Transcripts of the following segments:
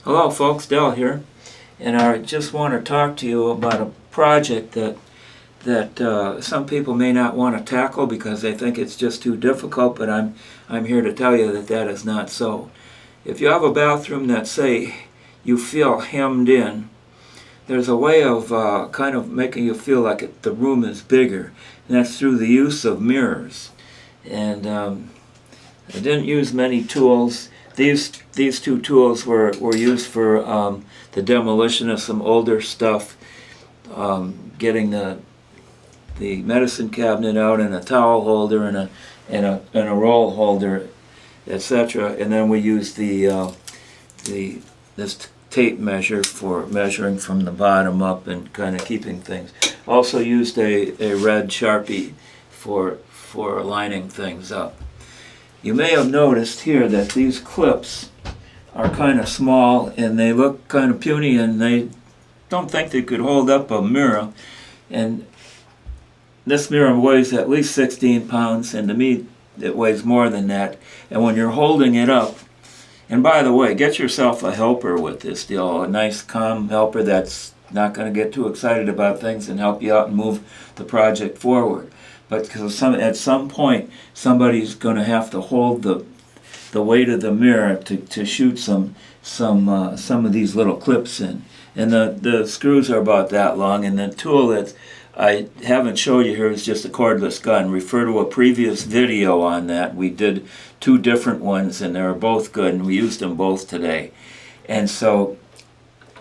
Hello folks, Dell here, and I just want to talk to you about a project that some people may not want to tackle because they think it's just too difficult, but I'm here to tell you that that is not so. If you have a bathroom that, say, you feel hemmed in, there's a way of kind of making you feel like the room is bigger, and that's through the use of mirrors. And I didn't use many tools. These two tools were used for the demolition of some older stuff, getting the medicine cabinet out, and a towel holder and a roll holder, etc. And then we used this tape measure for measuring from the bottom up and kind of keeping things. Also used a red Sharpie for lining things up. You may have noticed here that these clips are kind of small and they look kind of puny, and they don't think they could hold up a mirror. And this mirror weighs at least 16 pounds, and to me it weighs more than that. And when you're holding it up, and by the way, get yourself a helper with this deal, a nice calm helper that's not going to get too excited about things and help you out and move the project forward. But because at some point somebody's going to have to hold the weight of the mirror to shoot some of these little clips in, and the screws are about that long. And the tool that I haven't showed you here is just a cordless gun. Refer to a previous video on that. We did two different ones, and they were both good, and we used them both today. And so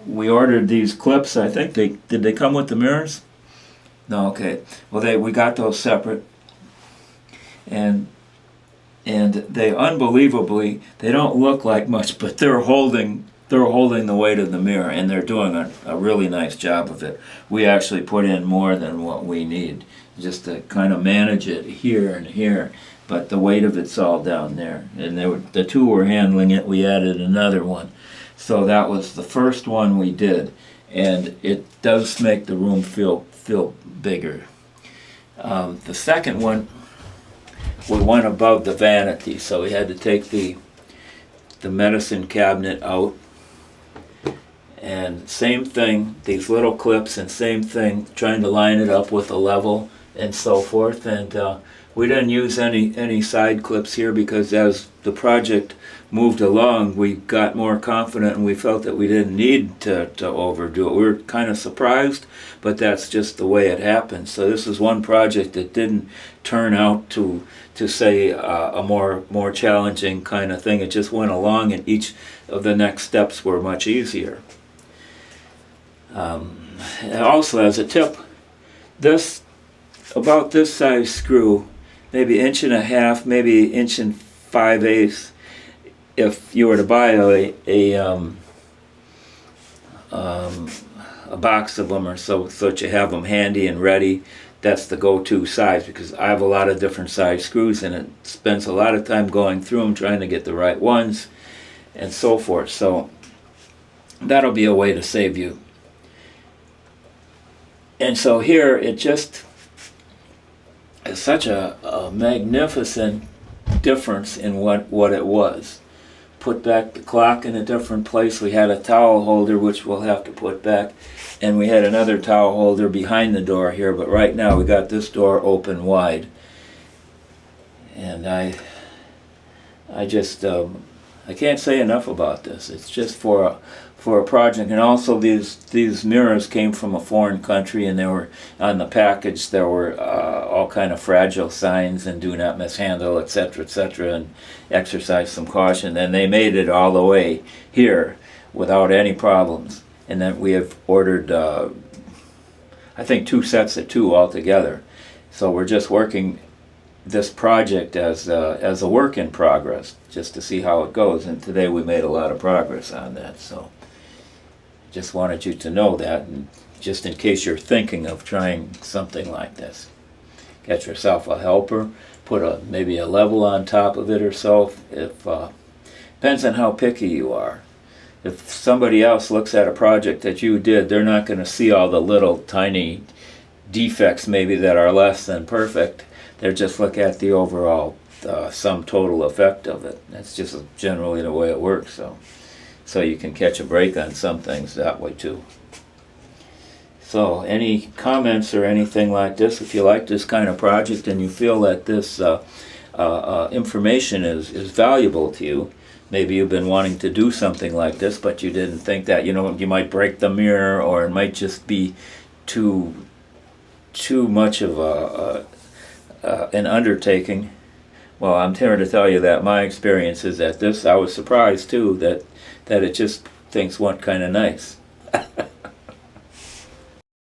we ordered these clips. I think did they come with the mirrors? No, okay. Well, we got those separate, and they unbelievably, they don't look like much, but they're holding the weight of the mirror, and they're doing a really nice job of it. We actually put in more than what we need just to kind of manage it here and here, but the weight of it's all down there. And the two were handling it. We added another one, so that was the first one we did, and it does make the room feel bigger. The second one, we went above the vanity, so we had to take the medicine cabinet out, and same thing, these little clips, and same thing, trying to line it up with a level and so forth. And we didn't use any side clips here because as the project moved along, we got more confident and we felt that we didn't need to overdo it. We were kind of surprised, but that's just the way it happened. So this is one project that didn't turn out to say a more challenging kind of thing. It just went along, and each of the next steps were much easier. Also, as a tip, about this size screw, maybe 1.5 inches, maybe 1 5/8 if you were to buy a box of them, or so that you have them handy and ready. That's the go-to size, because I have a lot of different size screws, and it spends a lot of time going through them trying to get the right ones and so forth. So that'll be a way to save you. And so here it just is such a magnificent difference in what it was. Put back the clock in a different place. We had a towel holder, which we'll have to put back, and we had another towel holder behind the door here, but right now we got this door open wide. And I just I can't say enough about this. It's just for a project. And also these mirrors came from a foreign country, and they were on the package. There were all kind of fragile signs, and do not mishandle, etc., etc., and exercise some caution. And they made it all the way here without any problems. And then we have ordered I think 2 sets of 2 altogether. So we're just working this project as a work in progress, just to see how it goes. And today we made a lot of progress on that. So just wanted you to know that, and just in case you're thinking of trying something like this, get yourself a helper, put maybe a level on top of it or so. If depends on how picky you are. If somebody else looks at a project that you did, they're not going to see all the little tiny defects maybe that are less than perfect. They'll just look at the overall sum total effect of it. That's just generally the way it works. So so you can catch a break on some things that way too. So any comments or anything like this? If you like this kind of project and you feel that this information is valuable to you, maybe you've been wanting to do something like this, but you didn't think that, you might break the mirror, or it might just be too much of an undertaking. Well, I'm here to tell you that my experience is that I was surprised too that it just things went kind of nice.